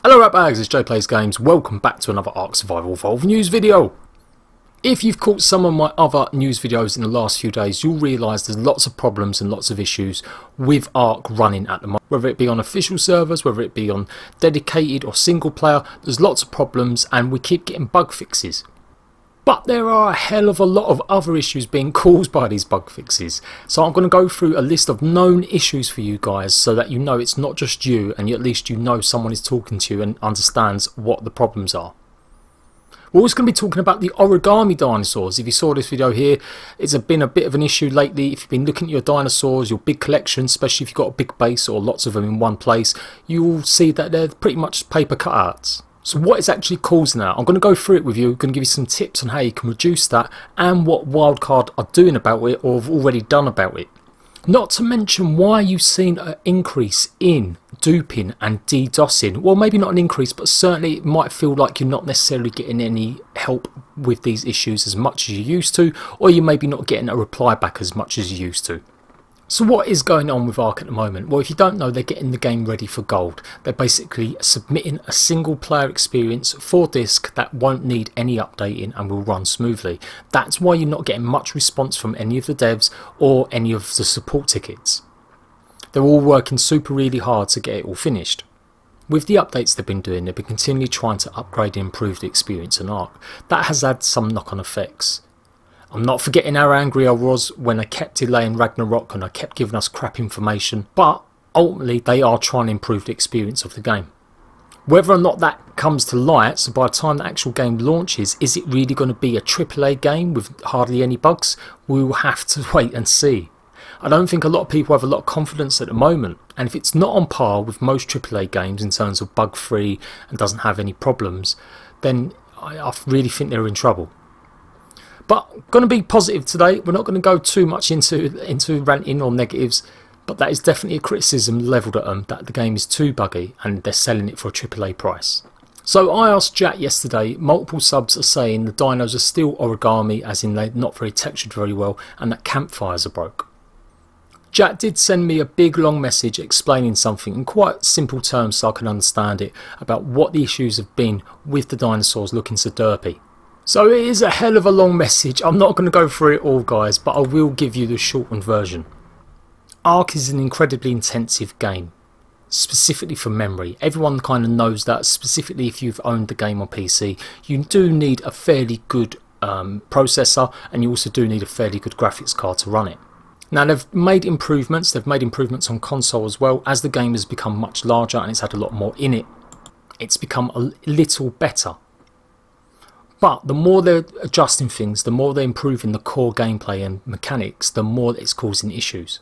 Hello ratbags, it's Jade Plays Games. Welcome back to another Ark Survival Evolved news video. If you've caught some of my other news videos in the last few days, you'll realise there's lots of problems and lots of issues with Ark running at the moment. Whether it be on official servers, whether it be on dedicated or single player, there's lots of problems and we keep getting bug fixes. But there are a hell of a lot of other issues being caused by these bug fixes. So I'm going to go through a list of known issues for you guys so that you know it's not just you, and at least you know someone is talking to you and understands what the problems are. We're also going to be talking about the origami dinosaurs. If you saw this video here, it's been a bit of an issue lately. If you've been looking at your dinosaurs, your big collection, especially if you've got a big base or lots of them in one place, you'll see that they're pretty much paper cutouts. So what is actually causing that? I'm going to go through it with you. I'm going to give you some tips on how you can reduce that and what Wildcard are doing about it or have already done about it. Not to mention why you've seen an increase in duping and DDoSing. Well, maybe not an increase, but certainly it might feel like you're not necessarily getting any help with these issues as much as you used to, or you may be not getting a reply back as much as you used to. So what is going on with Ark at the moment? Well, if you don't know, they're getting the game ready for gold. They're basically submitting a single player experience for disc that won't need any updating and will run smoothly. That's why you're not getting much response from any of the devs or any of the support tickets. They're all working really hard to get it all finished. With the updates they've been doing, they've been continually trying to upgrade and improve the experience in Ark. That has had some knock-on effects. I'm not forgetting how angry I was when I kept delaying Ragnarok and I kept giving us crap information, but ultimately they are trying to improve the experience of the game. Whether or not that comes to light, so by the time the actual game launches, is it really going to be a AAA game with hardly any bugs? We will have to wait and see. I don't think a lot of people have a lot of confidence at the moment, and if it's not on par with most AAA games in terms of bug free and doesn't have any problems, then I really think they're in trouble. But going to be positive today. We're not going to go too much into ranting or negatives, but that is definitely a criticism levelled at them that the game is too buggy and they're selling it for a AAA price. So I asked Jack yesterday, multiple subs are saying the dinos are still origami, as in they're not very textured very well, and that campfires are broke. Jack did send me a big long message explaining something in quite simple terms so I can understand it, about what the issues have been with the dinosaurs looking so derpy. So it is a hell of a long message. I'm not going to go through it all, guys, but I will give you the shortened version. Ark is an incredibly intensive game, specifically for memory. Everyone kind of knows that, specifically if you've owned the game on PC. You do need a fairly good processor, and you also do need a fairly good graphics card to run it. Now they've made improvements on console as well. As the game has become much larger and it's had a lot more in it, it's become a little better. But the more they're adjusting things, the more they're improving the core gameplay and mechanics, the more it's causing issues.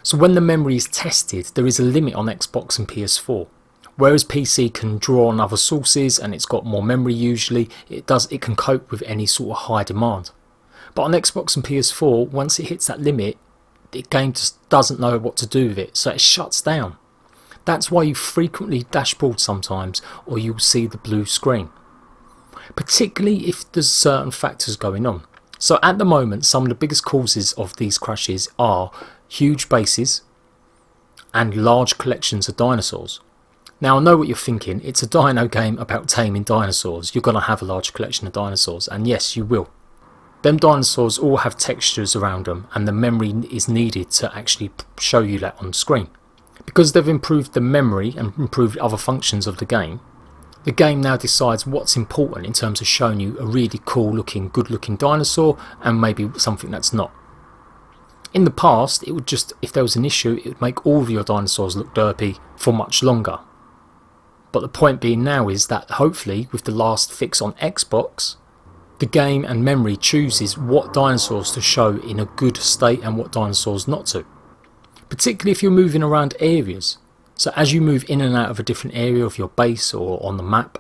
So when the memory is tested, there is a limit on Xbox and PS4. Whereas PC can draw on other sources and it's got more memory usually, it can cope with any sort of high demand. But on Xbox and PS4, once it hits that limit, the game just doesn't know what to do with it, so it shuts down. That's why you frequently dashboard sometimes, or you'll see the blue screen. Particularly if there's certain factors going on. So at the moment, some of the biggest causes of these crashes are huge bases and large collections of dinosaurs. Now I know what you're thinking, it's a dino game about taming dinosaurs. You're going to have a large collection of dinosaurs, and yes, you will. Them dinosaurs all have textures around them, and the memory is needed to actually show you that on screen. Because they've improved the memory and improved other functions of the game now decides what's important in terms of showing you a really cool looking, good looking dinosaur and maybe something that's not. In the past, it would just, if there was an issue, it would make all of your dinosaurs look derpy for much longer. But the point being now is that hopefully with the last fix on Xbox, the game and memory chooses what dinosaurs to show in a good state and what dinosaurs not to. Particularly if you're moving around areas. So as you move in and out of a different area of your base or on the map,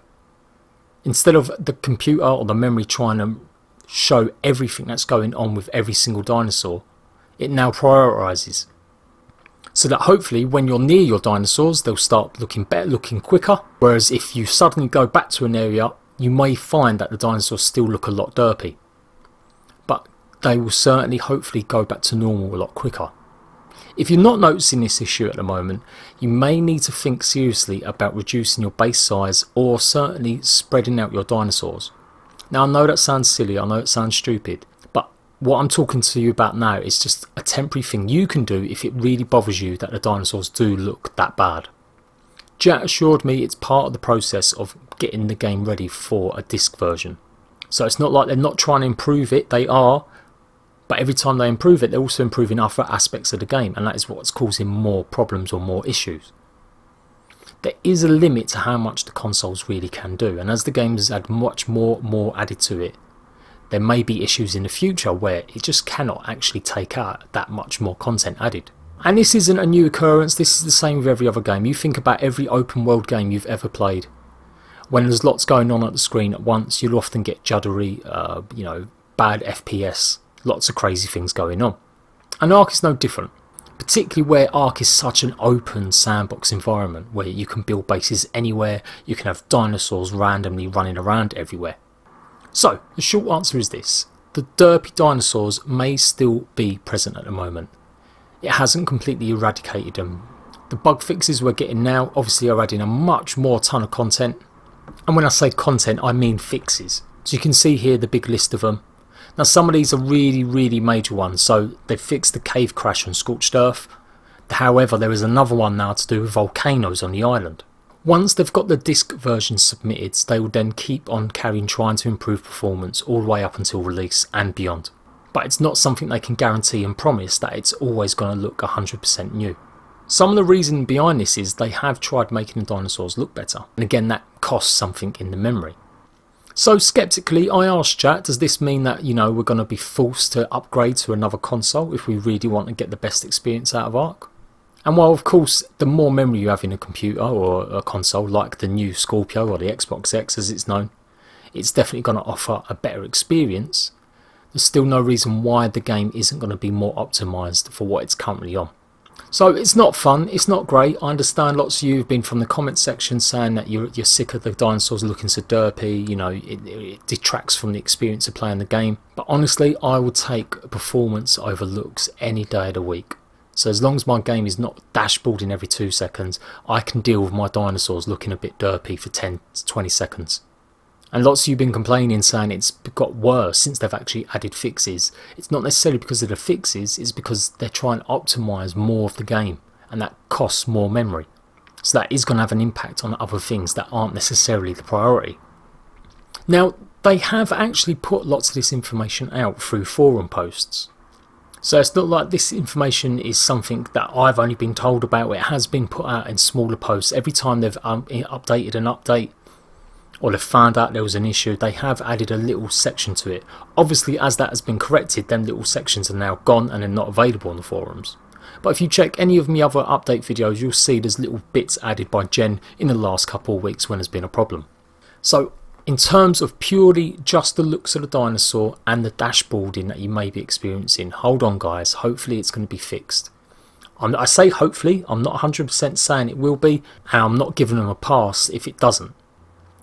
instead of the computer or the memory trying to show everything that's going on with every single dinosaur, it now prioritises. So that hopefully when you're near your dinosaurs, they'll start looking better, looking quicker. Whereas if you suddenly go back to an area, you may find that the dinosaurs still look a lot derpy. But they will certainly hopefully go back to normal a lot quicker. If you're not noticing this issue at the moment, you may need to think seriously about reducing your base size or certainly spreading out your dinosaurs. Now I know that sounds silly, I know it sounds stupid, but what I'm talking to you about now is just a temporary thing you can do if it really bothers you that the dinosaurs do look that bad. Jade assured me it's part of the process of getting the game ready for a disc version. So it's not like they're not trying to improve it, they are. But every time they improve it, they're also improving other aspects of the game, and that is what's causing more problems or more issues. There is a limit to how much the consoles really can do, and as the game has had much more added to it, there may be issues in the future where it just cannot actually take out that much more content added. And this isn't a new occurrence, this is the same with every other game. You think about every open world game you've ever played. When there's lots going on at the screen at once, you'll often get juddery, bad FPS. Lots of crazy things going on. And Ark is no different, particularly where Ark is such an open sandbox environment where you can build bases anywhere, you can have dinosaurs randomly running around everywhere. So, the short answer is this: the derpy dinosaurs may still be present at the moment. It hasn't completely eradicated them. The bug fixes we're getting now obviously are adding a much more ton of content, and when I say content I mean fixes. So you can see here the big list of them. Now some of these are really major ones, so they've fixed the cave crash on Scorched Earth. However, there is another one now to do with volcanoes on the island. Once they've got the disc version submitted, they will then keep on trying to improve performance all the way up until release and beyond. But it's not something they can guarantee and promise that it's always going to look 100% new. Some of the reason behind this is they have tried making the dinosaurs look better, and again that costs something in the memory. So skeptically I asked Jade, does this mean that we're going to be forced to upgrade to another console if we really want to get the best experience out of Ark? And while of course the more memory you have in a computer or a console like the new Scorpio or the Xbox X as it's known, it's definitely going to offer a better experience, there's still no reason why the game isn't going to be more optimised for what it's currently on. So it's not fun, it's not great. I understand lots of you have been from the comment section saying that you're sick of the dinosaurs looking so derpy, it detracts from the experience of playing the game. But honestly, I would take performance over looks any day of the week. So as long as my game is not dashboarding every 2 seconds, I can deal with my dinosaurs looking a bit derpy for 10 to 20 seconds. And lots of you have been complaining saying it's got worse since they've actually added fixes. It's not necessarily because of the fixes, it's because they're trying to optimise more of the game, and that costs more memory. So that is going to have an impact on other things that aren't necessarily the priority. Now, they have actually put lots of this information out through forum posts. So it's not like this information is something that I've only been told about. It has been put out in smaller posts. Every time they've updated an update, or they've found out there was an issue, they have added a little section to it. Obviously as that has been corrected, them little sections are now gone and they're not available on the forums. But if you check any of my other update videos, you'll see there's little bits added by Jen in the last couple of weeks when there's been a problem. So in terms of purely just the looks of the dinosaur and the dashboarding that you may be experiencing, hold on guys, hopefully it's going to be fixed. I say hopefully, I'm not 100% saying it will be, and I'm not giving them a pass if it doesn't.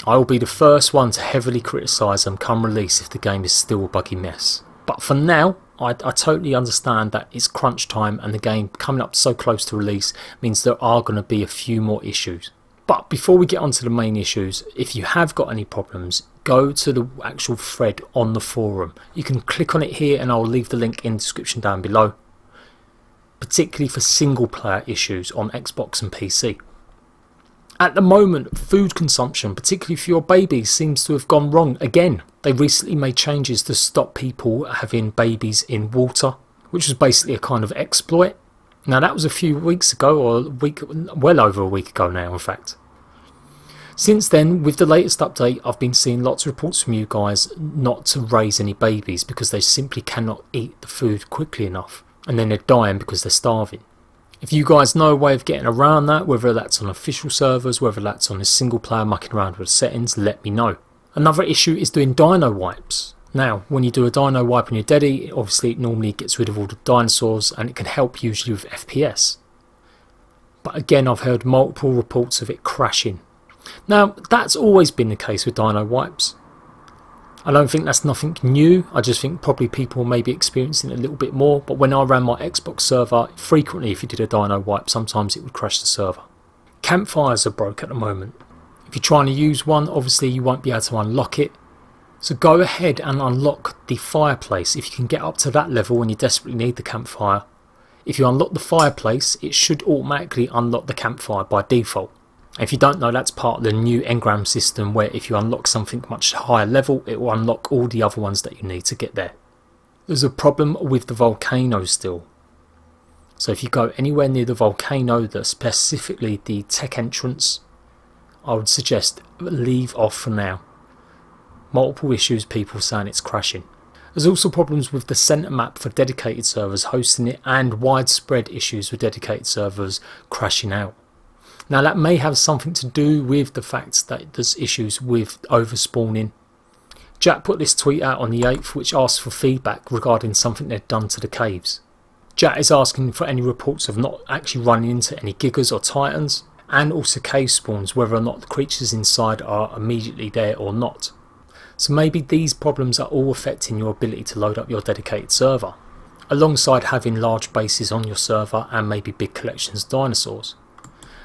I will be the first one to heavily criticise them come release if the game is still a buggy mess. But for now, I totally understand that it's crunch time and the game coming up so close to release means there are going to be a few more issues. But before we get on to the main issues, if you have got any problems, go to the actual thread on the forum. You can click on it here and I'll leave the link in the description down below. Particularly for single player issues on Xbox and PC. At the moment, food consumption, particularly for your babies, seems to have gone wrong again. They recently made changes to stop people having babies in water, which was basically a kind of exploit. Now that was a few weeks ago, or well over a week ago now in fact. Since then, with the latest update, I've been seeing lots of reports from you guys not to raise any babies because they simply cannot eat the food quickly enough, and then they're dying because they're starving. If you guys know a way of getting around that, whether that's on official servers, whether that's on a single player mucking around with settings, let me know. Another issue is doing dino wipes. Now, when you do a dino wipe on your Deddy, obviously it normally gets rid of all the dinosaurs and it can help usually with FPS. But again, I've heard multiple reports of it crashing. Now, that's always been the case with dino wipes. I don't think that's nothing new, I just think probably people may be experiencing it a little bit more, but when I ran my Xbox server, frequently if you did a dino wipe, sometimes it would crash the server. Campfires are broke at the moment. If you're trying to use one, obviously you won't be able to unlock it. So go ahead and unlock the fireplace if you can get up to that level when you desperately need the campfire. If you unlock the fireplace, it should automatically unlock the campfire by default. If you don't know, that's part of the new engram system where if you unlock something much higher level, it will unlock all the other ones that you need to get there. There's a problem with the volcano still. So if you go anywhere near the volcano, specifically the tech entrance, I would suggest leave off for now. Multiple issues, people saying it's crashing. There's also problems with the centre map for dedicated servers hosting it, and widespread issues with dedicated servers crashing out. Now that may have something to do with the fact that there's issues with overspawning. Jack put this tweet out on the 8th which asked for feedback regarding something they'd done to the caves. Jack is asking for any reports of not actually running into any gigas or titans, and also cave spawns, whether or not the creatures inside are immediately there or not. So maybe these problems are all affecting your ability to load up your dedicated server, alongside having large bases on your server and maybe big collections of dinosaurs.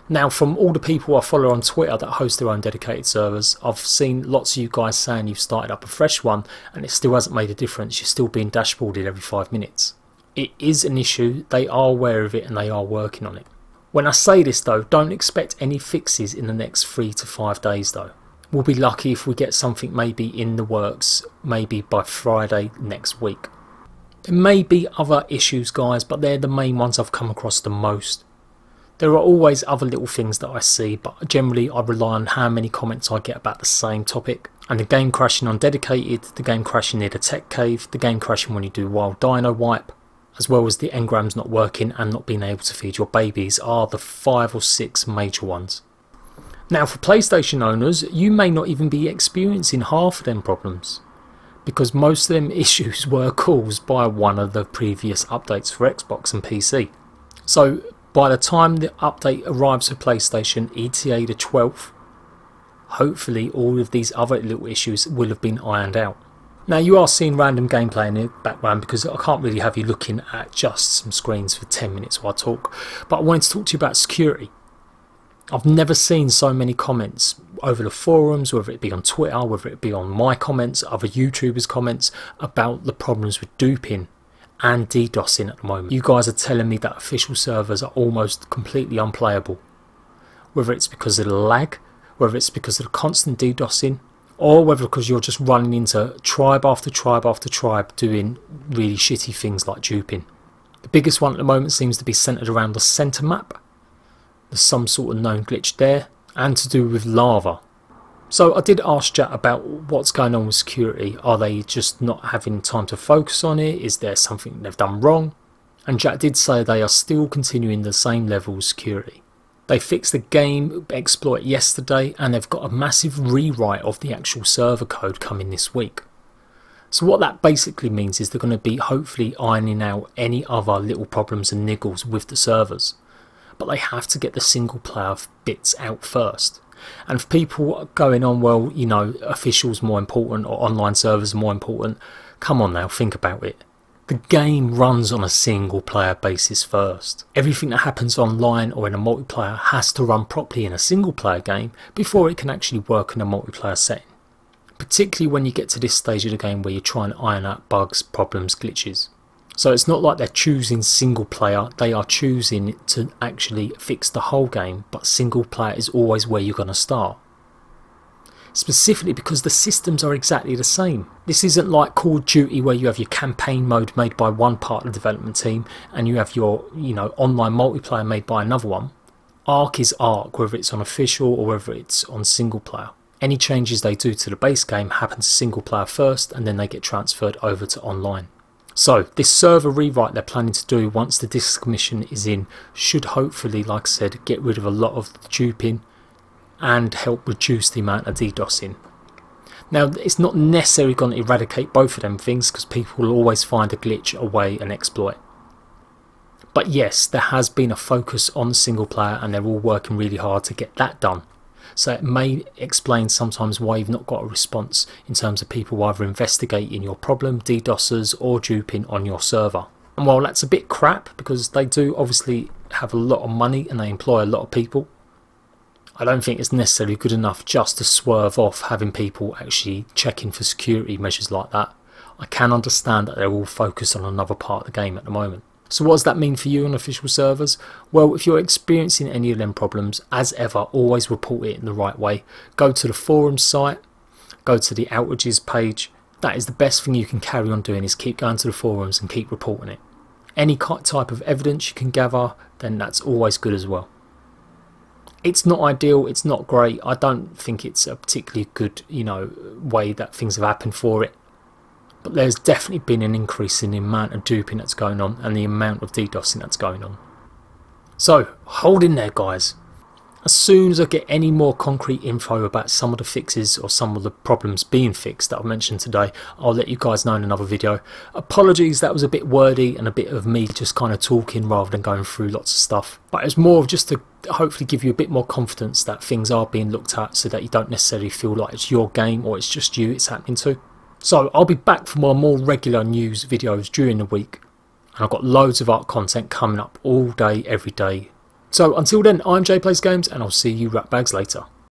Now from all the people I follow on Twitter that host their own dedicated servers, I've seen lots of you guys saying you've started up a fresh one and it still hasn't made a difference, you're still being dashboarded every 5 minutes. It is an issue, they are aware of it and they are working on it. When I say this though, don't expect any fixes in the next 3 to 5 days though. We'll be lucky if we get something maybe in the works, maybe by Friday next week. There may be other issues guys, but they're the main ones I've come across the most. There are always other little things that I see, but generally I rely on how many comments I get about the same topic. And the game crashing on dedicated, the game crashing near the tech cave, the game crashing when you do wild dino wipe, as well as the engrams not working and not being able to feed your babies are the 5 or 6 major ones. Now for PlayStation owners, you may not even be experiencing half of them problems, because most of them issues were caused by one of the previous updates for Xbox and PC. So by the time the update arrives for PlayStation, ETA the 12th, hopefully all of these other little issues will have been ironed out. Now you are seeing random gameplay in the background because I can't really have you looking at just some screens for 10 minutes while I talk, but I wanted to talk to you about security. I've never seen so many comments over the forums, whether it be on Twitter, whether it be on my comments, other YouTubers' comments, about the problems with duping and DDoSing at the moment. You guys are telling me that official servers are almost completely unplayable. Whether it's because of the lag, whether it's because of the constant DDoSing, or whether because you're just running into tribe after tribe after tribe doing really shitty things like duping. The biggest one at the moment seems to be centered around the center map. There's some sort of known glitch there, and to do with lava. So I did ask Jack about what's going on with security. Are they just not having time to focus on it? Is there something they've done wrong? And Jack did say they are still continuing the same level of security. They fixed the game exploit yesterday and they've got a massive rewrite of the actual server code coming this week. So what that basically means is they're going to be hopefully ironing out any other little problems and niggles with the servers. But they have to get the single player bits out first. And if people going on, well, you know, officials more important or online servers more important, come on now, think about it. The game runs on a single player basis first. Everything that happens online or in a multiplayer has to run properly in a single player game before it can actually work in a multiplayer setting. Particularly when you get to this stage of the game where you're trying to iron out bugs, problems, glitches. So it's not like they're choosing single player, they are choosing to actually fix the whole game, but single player is always where you're going to start. Specifically because the systems are exactly the same. This isn't like Call of Duty where you have your campaign mode made by one part of the development team and you have your, you know, online multiplayer made by another one. Arc is Arc, whether it's on official or whether it's on single player. Any changes they do to the base game happen to single player first and then they get transferred over to online. So this server rewrite they're planning to do once the disk commission is in should hopefully, like I said, get rid of a lot of the duping and help reduce the amount of DDoSing. Now it's not necessarily going to eradicate both of them things because people will always find a glitch, a way, an exploit. But yes, there has been a focus on single player and they're all working really hard to get that done. So it may explain sometimes why you've not got a response in terms of people either investigating your problem, DDoSers, or duping on your server. And while that's a bit crap, because they do obviously have a lot of money and they employ a lot of people, I don't think it's necessarily good enough just to swerve off having people actually checking for security measures like that. I can understand that they're all focused on another part of the game at the moment. So what does that mean for you on official servers? Well, if you're experiencing any of them problems, as ever, always report it in the right way. Go to the forums site, go to the outages page. That is the best thing you can carry on doing, is keep going to the forums and keep reporting it. Any type of evidence you can gather, then that's always good as well. It's not ideal, it's not great. I don't think it's a particularly good, way that things have happened for it. But there's definitely been an increase in the amount of duping that's going on and the amount of DDoSing that's going on. So, hold in there, guys. As soon as I get any more concrete info about some of the fixes or some of the problems being fixed that I've mentioned today, I'll let you guys know in another video. Apologies, that was a bit wordy and a bit of me just kind of talking rather than going through lots of stuff. But it's more of just to hopefully give you a bit more confidence that things are being looked at, so that you don't necessarily feel like it's your game or it's just you it's happening to. So I'll be back for my more regular news videos during the week. And I've got loads of art content coming up all day, every day. So until then, I'm JPlaysGames, and I'll see you ratbags later.